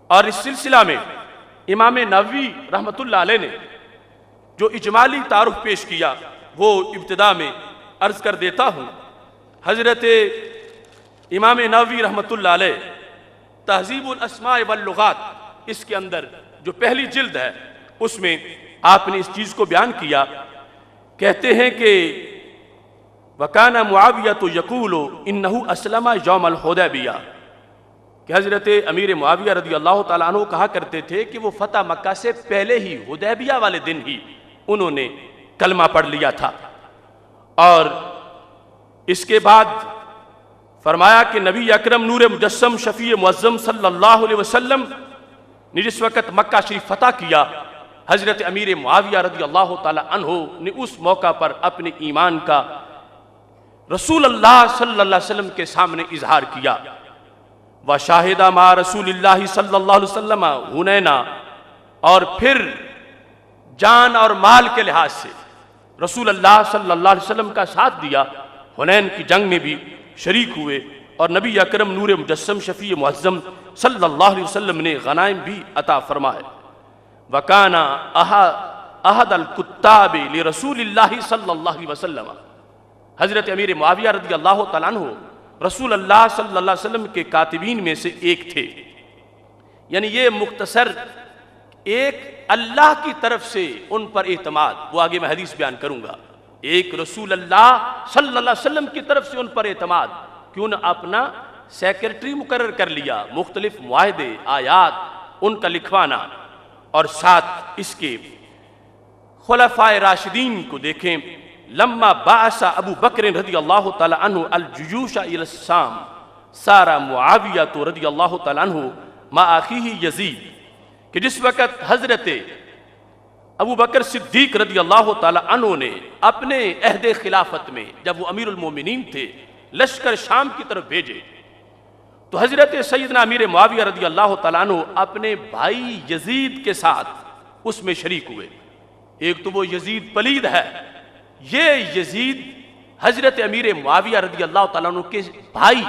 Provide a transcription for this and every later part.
اور اس سلسلہ میں امام نووی رحمۃ اللہ علیہ نے جو اجمالی تعارف پیش کیا وہ ابتدا میں عرض کر دیتا ہوں۔ حضرت امام نووی رحمۃ اللہ علیہ تہذیب الاسماء واللغات، اس کے اندر جو پہلی جلد ہے اس میں آپ نے اس چیز کو بیان کیا، کہتے ہیں کہ وَكَانَ مُعَاوِيَةُ يَقُولُ إِنَّهُ أَسْلَمَ يَوْمَ الْحُدَیبِیَہ، کہ حضرت امیر معاویہ رضی اللہ تعالیٰ عنہ کہا کرتے تھے کہ وہ فتح مکہ سے پہلے ہی حدیبیہ والے دن ہی انہوں نے کلمہ پڑھ لیا تھا۔ اور اس کے بعد فرمایا کہ نبی اکرم نور مجسم شفیع معظم صلی اللہ علیہ وسلم نے جس وقت مکہ شریف فتح کیا، حضرت امیر معاویہ رضی اللہ تعالیٰ عنہ نے اس موقع پر اپنے ایمان کا رسول اللہ صلی اللہ علیہ وسلم کے سامنے اظہار کیا۔ وَشَاهِدَ مَعَ رسول اللہ صلی اللہ علیہ وسلم حنینا، اور پھر جان اور مال کے لحاظ سے رسول اللہ صلی اللہ علیہ وسلم کا ساتھ دیا، حنین کی جنگ میں بھی شریک ہوئے، اور نبی اکرم نور مجسم شفیع معظم صلی اللہ علیہ وسلم نے غنائم بھی عطا فرمائے۔ وَكَانَ أَحَدَ الْكُتَّابِ لِرَسُولِ اللَّهِ صلی اللہ علیہ وسلم، حضرت امیر معاویہ رضی اللہ تعالیٰ عنہ رسول اللہ صلی اللہ علیہ وسلم کے کاتبین میں سے ایک تھے۔ یعنی یہ مختصر ایک اللہ کی طرف سے ان پر اعتماد، وہ آگے میں حدیث بیان کروں گا، ایک رسول اللہ صلی اللہ علیہ وسلم کی طرف سے ان پر اعتماد کہ انہوں نے اپنا سیکرٹری مقرر کر لیا، مختلف معاہدے آیات ان کا لکھوانا، اور ساتھ اس کے خلفائے راشدین کو دیکھیں۔ لما بعث ابو بکر رضی اللہ تعالی عنہ الجیوش الی الشام سار معاویہ رضی اللہ تعالی عنہ مع اخیہ یزید، کہ جس وقت حضرت ابو بکر صدیق رضی اللہ تعالی عنہ نے اپنے عہد خلافت میں جب وہ امیر المومنین تھے لشکر شام کی طرف بھیجے، تو حضرت سیدنا امیر معاویہ رضی اللہ تعالیٰ عنہ اپنے بھائی یزید کے ساتھ اس میں شریک ہوئے۔ ایک تو وہ یزید پلید ہے، یہ یزید حضرت امیر معاویہ رضی اللہ تعالیٰ عنہ کے بھائی،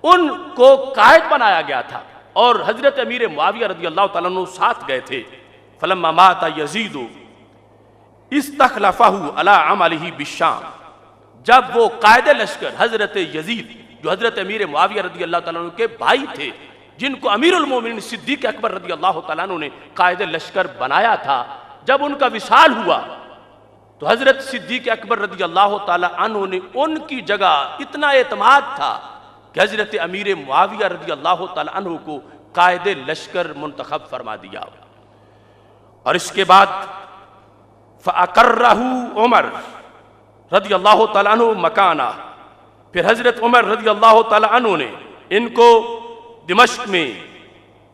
ان کو قائد بنایا گیا تھا، اور حضرت امیر معاویہ رضی اللہ تعالیٰ عنہ ساتھ گئے تھے۔ فلما مات یزید استخلفہ علی عملہ بالشام، جب وہ قائد لشکر حضرت یزید جو حضرت امیر معاویہ رضی اللہ تعالیٰ عنہ کے بھائی تھے، جن کو امیر المومنین صدیق اکبر رضی اللہ تعالیٰ عنہ نے قائد لشکر بنایا تھا، جب ان کا وصال ہوا تو حضرت صدیق اکبر رضی اللہ تعالیٰ عنہ نے ان کی جگہ اتنا اعتماد تھا کہ حضرت امیر معاویہ رضی اللہ تعالیٰ عنہ کو قائد لشکر منتخب فرما دیا۔ اور اس کے بعد فَأَقَرَّهُ عمر رضی اللہ تعالیٰ عنہ مکانہ، پھر حضرت عمر رضی اللہ تعالیٰ عنہ نے ان کو دمشق میں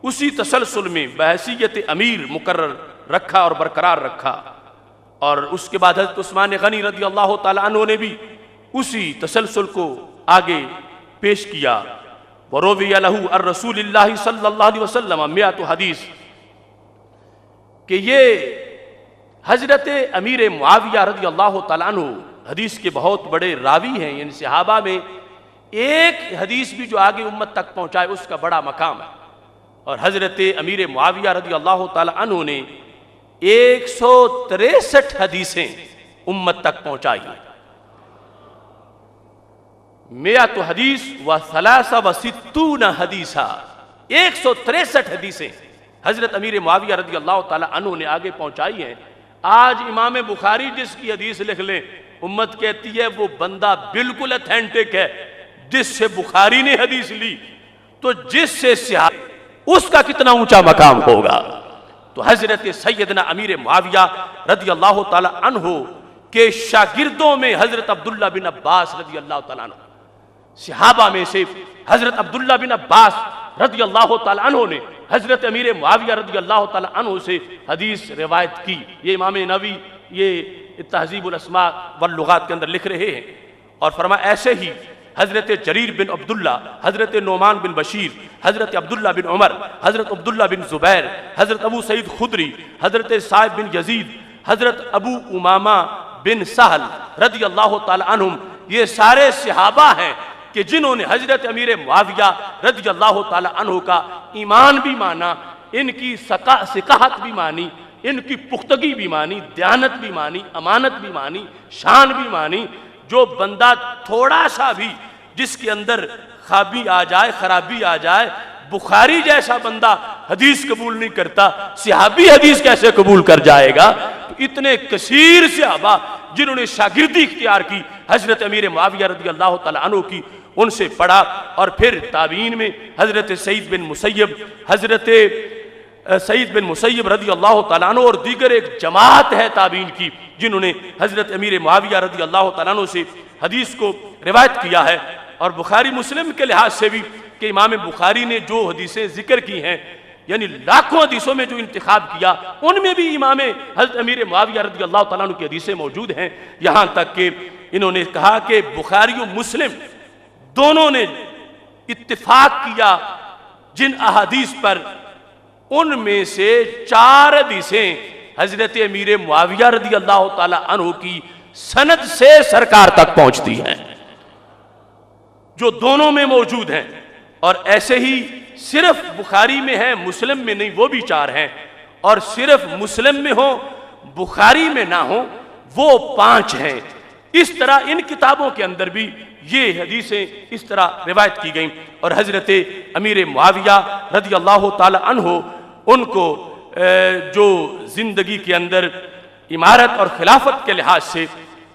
اسی تسلسل میں بحیثیت امیر مقرر رکھا اور برقرار رکھا، اور اس کے بعد حضرت عثمان غنی رضی اللہ تعالیٰ عنہ نے بھی اسی تسلسل کو آگے پیش کیا۔ وَرُوِيَ لَهُ الرسول اللہ صلی اللہ علیہ وسلم 100 حدیث، کہ یہ حضرت امیر معاویہ رضی اللہ تعالیٰ عنہ حدیث کے بہت بڑے راوی ہیں، یعنی صحابہ میں ایک حدیث بھی جو آگے امت تک پہنچائے اس کا بڑا مقام ہے، اور حضرت امیر معاویہ رضی اللہ تعالیٰ عنہ نے 163 حدیثیں امت تک پہنچائی، 100 حدیث و 63 حدیثہ، 163 حدیثیں حضرت امیر معاویہ رضی اللہ تعالیٰ عنہ نے آگے پہنچائی ہیں۔ آج امام بخاری جس کی حدیث لکھ لیں، امت کہتی ہے وہ بندہ بالکل اتھینٹک ہے، جس سے بخاری نے حدیث لی تو جس سے صحابہ اس کا کتنا اونچا مقام ہوگا۔ تو حضرت سیدنا امیر معاویہ رضی اللہ تعالی عنہ کے شاگردوں میں حضرت عبداللہ بن عباس رضی اللہ تعالیٰ عنہ، صحابہ میں سے حضرت عبداللہ بن عباس رضی اللہ تعالیٰ عنہ نے حضرت امیر معاویہ رضی اللہ تعالیٰ عنہ سے حدیث روایت کی۔ یہ امام نووی یہ تہذیب الاسماء واللغات کے اندر لکھ رہے ہیں، اور فرمایا ایسے ہی حضرت جریر بن عبداللہ، حضرت نعمان بن بشیر، حضرت عبداللہ بن عمر، حضرت عبداللہ بن زبیر، حضرت ابو سعید خدری، حضرت صاحب بن یزید، حضرت ابو امامہ بن سہل رضی اللہ تعالی عنہم، یہ سارے صحابہ ہیں کہ جنہوں نے حضرت امیر معاویہ رضی اللہ تعالی عنہ کا ایمان بھی مانا، ان کی ثقافت بھی مانی، ان کی پختگی بھی مانی، دیانت بھی مانی، امانت بھی مانی، شان بھی مانی، جو بندہ تھوڑا سا بھی جس کے اندر خابی آ جائے، خرابی آ جائے، بخاری جیسا بندہ حدیث قبول نہیں کرتا، صحابی حدیث کیسے قبول کر جائے گا؟ تو اتنے کثیر صحابہ جنہوں نے شاگردی اختیار کی حضرت امیر معاویہ رضی اللہ تعالیٰ عنہ کی، ان سے پڑھا، اور پھر تابعین میں حضرت سعید بن مسیب رضی اللہ تعالیٰ عنہ اور دیگر ایک جماعت ہے تابعین کی جنہوں نے حضرت امیر معاویہ رضی اللہ تعالیٰ عنہ سے حدیث کو روایت کیا ہے۔ اور بخاری مسلم کے لحاظ سے بھی کہ امام بخاری نے جو حدیثیں ذکر کی ہیں، یعنی لاکھوں حدیثوں میں جو انتخاب کیا، ان میں بھی امام حضرت امیر معاویہ رضی اللہ تعالیٰ عنہ کی حدیثیں موجود ہیں، یہاں تک کہ انہوں نے کہا کہ بخاری و مسلم دونوں نے اتفاق کیا جن احادیث پر، ان میں سے 4 حدیثیں حضرت امیر معاویہ رضی اللہ تعالیٰ عنہ کی سند سے سرکار تک پہنچتی ہیں، جو دونوں میں موجود ہیں۔ اور ایسے ہی صرف بخاری میں ہیں، مسلم میں نہیں، وہ بھی 4 ہیں، اور صرف مسلم میں ہوں بخاری میں نہ ہوں وہ 5 ہیں۔ اس طرح ان کتابوں کے اندر بھی یہ حدیثیں اس طرح روایت کی گئیں، اور حضرت امیر معاویہ رضی اللہ تعالی عنہ ان کو جو زندگی کے اندر امارت اور خلافت کے لحاظ سے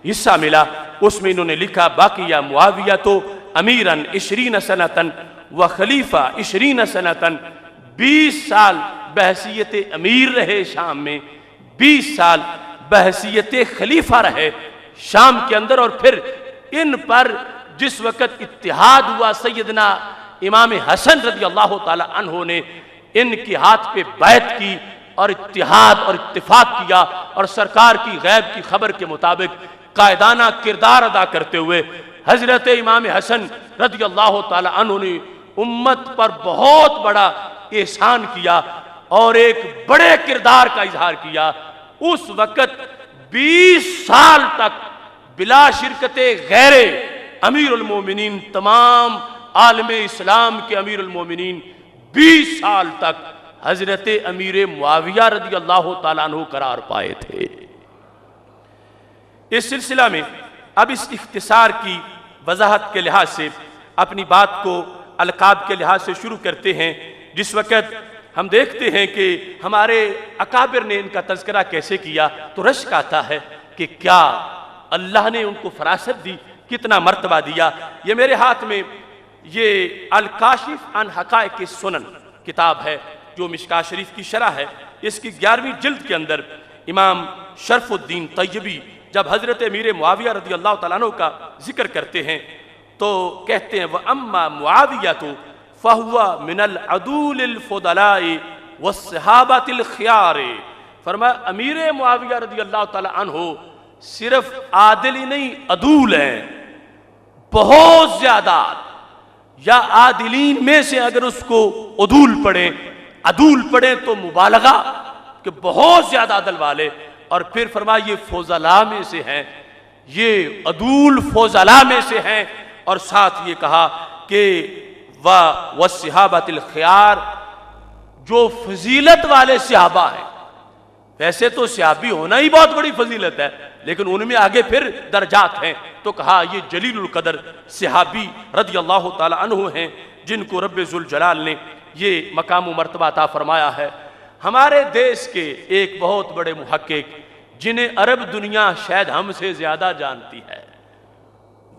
حصہ ملا، اس میں انہوں نے لکھا باقیہ معاویہ تو امیراً 20 سنتاً و خلیفہ 20 سنتاً، 20 سال بحیثیت امیر رہے شام میں، 20 سال بحیثیت خلیفہ رہے شام کے اندر، اور پھر ان پر جس وقت اتحاد ہوا سیدنا امام حسن رضی اللہ تعالی عنہ نے ان کے ہاتھ پہ بیعت کی اور اتحاد اور اتفاق کیا، اور سرکار کی غیب کی خبر کے مطابق قائدانہ کردار ادا کرتے ہوئے حضرت امام حسن رضی اللہ تعالی عنہ نے امت پر بہت بڑا احسان کیا اور ایک بڑے کردار کا اظہار کیا۔ اس وقت 20 سال تک بلا شرکت غیر امیر المومنین، تمام عالم اسلام کے امیر المومنین 20 سال تک حضرت امیر معاویہ رضی اللہ تعالیٰ عنہ قرار پائے تھے۔ اس سلسلہ میں اب اس اختصار کی وضاحت کے لحاظ سے اپنی بات کو القاب کے لحاظ سے شروع کرتے ہیں۔ جس وقت ہم دیکھتے ہیں کہ ہمارے اکابر نے ان کا تذکرہ کیسے کیا تو رشک آتا ہے کہ کیا اللہ نے ان کو فراست دی، کتنا مرتبہ دیا۔ یہ میرے ہاتھ میں یہ الکاشف عن حقائق السنن کتاب ہے جو مشکاہ شریف کی شرح ہے، اس کی 11ویں جلد کے اندر امام شرف الدین طیبی جب حضرت امیر معاویہ رضی اللہ تعالیٰ عنہ کا ذکر کرتے ہیں تو کہتے ہیں وَأَمَّا مُعَاوِيَةُ فَهُوَ مِنَ الْعَدُولِ الْفُضَلَاءِ وَالصِّحَابَةِ الْخِيَارِ، فرمایا امیر معاویہ رضی اللہ تعالیٰ عنہ صرف عادل ہی نہیں، عدول ہیں، بہت زیادہ، یا عادلین میں سے اگر اس کو عدول پڑھیں تو مبالغہ کہ بہت زیادہ عدل والے، اور پھر فرمایا یہ فضلاء میں سے ہیں، یہ عدول فضلاء میں سے ہیں، اور ساتھ یہ کہا کہ وَالصِّحَابَةِ الْخِيَارِ، جو فضیلت والے صحابہ ہیں۔ ویسے تو صحابی ہونا ہی بہت بڑی فضیلت ہے، لیکن ان میں آگے پھر درجات ہیں، تو کہا یہ جلیل القدر صحابی رضی اللہ تعالی عنہ ہیں جن کو رب ذوالجلال نے یہ مقام و مرتبہ عطا فرمایا ہے۔ ہمارے دیس کے ایک بہت بڑے محقق جنہیں عرب دنیا شاید ہم سے زیادہ جانتی ہے،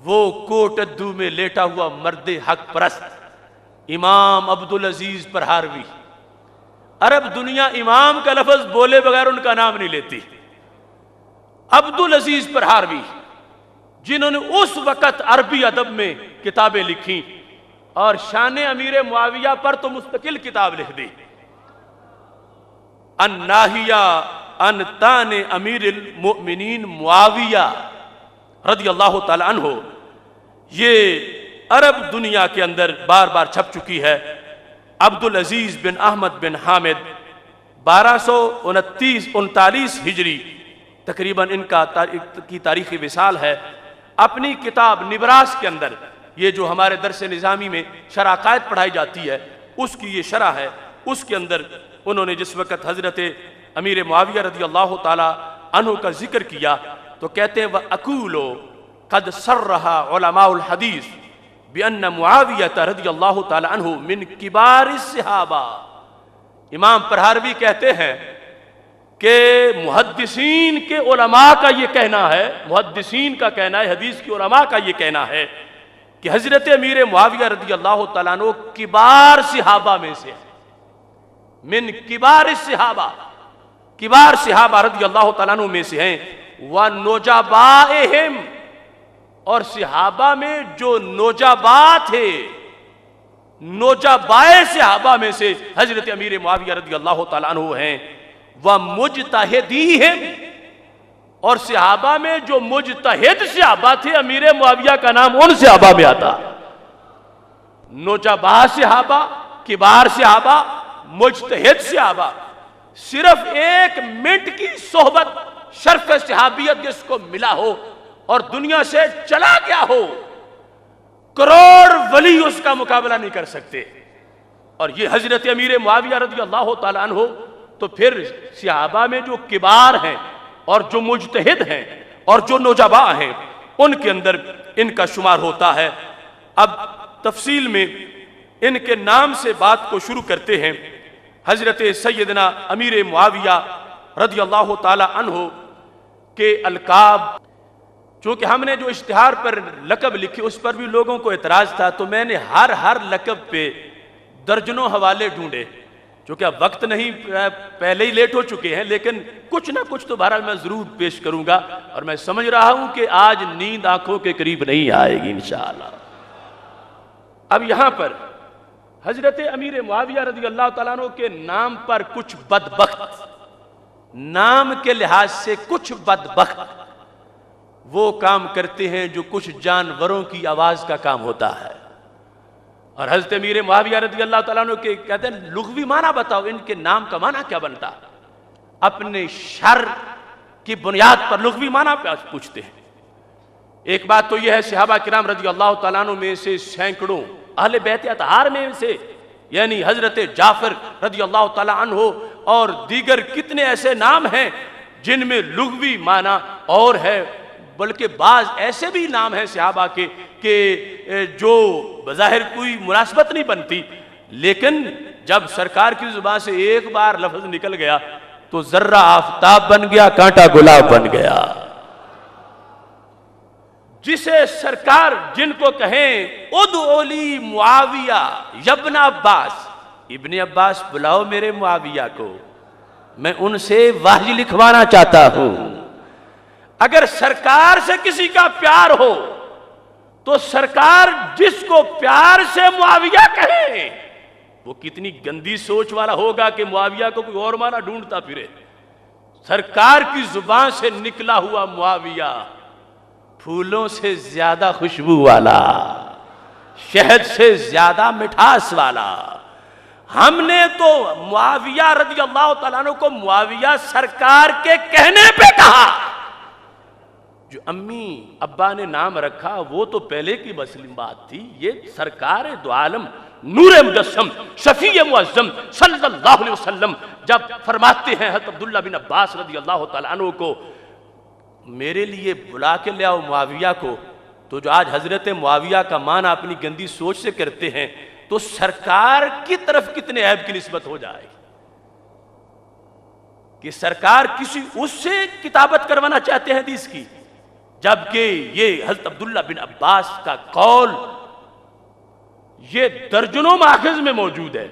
وہ کوٹدو میں لیٹا ہوا مرد حق پرست امام عبدالعزیز پرہاروی، عرب دنیا امام کا لفظ بولے بغیر ان کا نام نہیں لیتی، عبدالعزیز پرہاروی جنہوں نے اس وقت عربی ادب میں کتابیں لکھی اور شان امیر معاویہ پر تو مستقل کتاب لکھ دی، الناہیہ عن تان امیر المؤمنین معاویہ رضی اللہ تعالی عنہ، یہ عرب دنیا کے اندر بار بار چھپ چکی ہے۔ عبدالعزیز بن احمد بن حامد 1239 ہجری تقریباً ان کا کی تاریخی وصال ہے، اپنی کتاب نبراس کے اندر یہ جو ہمارے درس نظامی میں شرح عقائد پڑھائی جاتی ہے اس کی یہ شرح ہے. اس کے اندر انہوں نے جس وقت حضرت امیر معاویہ رضی اللہ تعالی عنہ کا ذکر کیا تو کہتے ہیں وَأَقُولُ قَدْ صَرَّحَ عُلَمَاءُ الْحَدِيثِ بِأَنَّ مُعَاوِيَةَ رضی اللہ تعالی عنہ من کبار الصحابہ. امام پرہاروی کہتے ہیں کہ محدثین کے علماء کا یہ کہنا ہے، محدثین کا کہنا ہے، حدیث کی علماء کا یہ کہنا ہے کہ حضرت امیر معاویہ رضی اللہ تعالیٰ عنہ کبار صحابہ میں سے ہے. من کبار الصحابہ، کبار صحابہ رضی اللہ تعالیٰ عنہ میں سے ہیں. وَنُجَبَائِهِمْ، اور صحابہ میں جو نوجبا تھے، نوجبائے صحابہ میں سے حضرت امیر معاویہ رضی اللہ تعالیٰ عنہ ہیں. وَمُجْتَہِدِيهِمْ، اور صحابہ میں جو مجتہد صحابہ تھے امیر معاویہ کا نام ان صحابہ میں آتا. نوجبا صحابہ، کبار صحابہ، مجتہد صحابہ. صرف 1 منٹ کی صحبت شرف صحابیت جس کو ملا ہو اور دنیا سے چلا گیا ہو، کروڑ ولی اس کا مقابلہ نہیں کر سکتے. اور یہ حضرت امیر معاویہ رضی اللہ تعالیٰ عنہ تو پھر صحابہ میں جو کبار ہیں اور جو مجتہد ہیں اور جو نوجبا ہیں ان کے اندر ان کا شمار ہوتا ہے. اب تفصیل میں ان کے نام سے بات کو شروع کرتے ہیں. حضرت سیدنا امیر معاویہ رضی اللہ تعالی عنہ کے القاب، چونکہ ہم نے جو اشتہار پر لقب لکھے اس پر بھی لوگوں کو اعتراض تھا تو میں نے ہر لقب پہ درجنوں حوالے ڈھونڈے. چونکہ اب وقت نہیں، پہلے ہی لیٹ ہو چکے ہیں، لیکن کچھ نہ کچھ تو بہرحال میں ضرور پیش کروں گا. اور میں سمجھ رہا ہوں کہ آج نیند آنکھوں کے قریب نہیں آئے گی انشاءاللہ. اب یہاں پر حضرت امیر معاویہ رضی اللہ تعالیٰ عنہ کے نام پر کچھ بدبخت، نام کے لحاظ سے کچھ بدبخت وہ کام کرتے ہیں جو کچھ جانوروں کی آواز کا کام ہوتا ہے. اور حضرت امیر معاویہ رضی اللہ تعالیٰ عنہ کے کہتے ہیں لغوی معنی بتاؤ، ان کے نام کا معنی کیا بنتا؟ اپنے شر کی بنیاد پر لغوی معنی پوچھتے ہیں. ایک بات تو یہ ہے صحابہ کرام رضی اللہ تعالیٰ عنہ میں سے سینکڑوں اہل بیت اطہار میں سے، یعنی حضرت جعفر رضی اللہ تعالیٰ عنہ اور دیگر کتنے ایسے نام ہیں جن میں لغوی معنی اور ہے، بلکہ بعض ایسے بھی نام ہیں صحابہ کے کہ جو بظاہر کوئی مناسبت نہیں بنتی، لیکن جب سرکار کی زبان سے ایک بار لفظ نکل گیا تو ذرہ آفتاب بن گیا، کانٹا گلاب بن گیا. جسے سرکار جن کو کہیں ادعو لی معاویہ ابن عباس، ابن عباس بلاؤ میرے معاویہ کو، میں ان سے وحی لکھوانا چاہتا ہوں. اگر سرکار سے کسی کا پیار ہو تو سرکار جس کو پیار سے معاویہ کہیں وہ کتنی گندی سوچ والا ہوگا کہ معاویہ کو کوئی اور معنی ڈھونڈتا پھرے. سرکار کی زبان سے نکلا ہوا معاویہ پھولوں سے زیادہ خوشبو والا، شہد سے زیادہ مٹھاس والا. ہم نے تو معاویہ رضی اللہ تعالیٰ عنہ کو معاویہ سرکار کے کہنے پہ کہا. جو امی ابا نے نام رکھا وہ تو پہلے کی مسلم بات تھی. یہ سرکار دو عالم نور مجسم شفیع معظم صلی اللہ علیہ وسلم جب فرماتے ہیں حضرت عبداللہ بن عباس رضی اللہ تعالیٰ عنہ کو میرے لیے بلا کے لے آؤ معاویہ کو، تو جو آج حضرت معاویہ کا معنی اپنی گندی سوچ سے کرتے ہیں تو سرکار کی طرف کتنے عیب کی نسبت ہو جائے کہ سرکار کسی اس سے کتابت کروانا چاہتے ہیں حدیث کی، جبکہ یہ حضرت عبداللہ بن عباس کا قول یہ درجنوں ماخذ میں موجود ہے.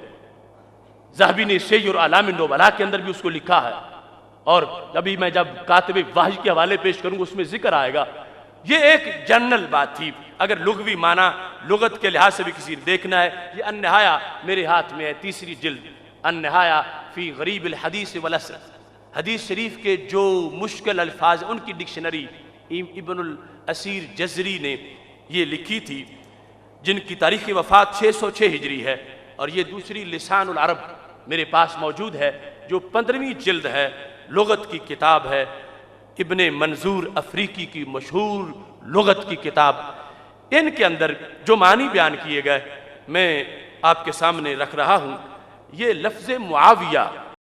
ذہبی نے سیر اعلام النبلاء کے اندر بھی اس کو لکھا ہے، اور ابھی میں جب کاتب وحی کے حوالے پیش کروں گا اس میں ذکر آئے گا. یہ ایک جنرل بات تھی. اگر لغوی معنی لغت کے لحاظ سے بھی کسی نے دیکھنا ہے، یہ النہایہ میرے ہاتھ میں ہے، 3 جلد، النہایہ فی غریب الحدیث والاسر. حدیث شریف کے جو مشکل الفاظ ان کی ڈکشنری ابن الاسیر جزری نے یہ لکھی تھی، جن کی تاریخ وفات 606 ہجری ہے. اور یہ دوسری لسان العرب میرے پاس موجود ہے جو 15ویں جلد ہے، لغت کی کتاب ہے. ابن منظور افریقی کی مشہور لغت کی کتاب ان کے اندر جو معنی بیان کیے گئے میں آپ کے سامنے رکھ رہا ہوں۔ یہ لفظ معاویہ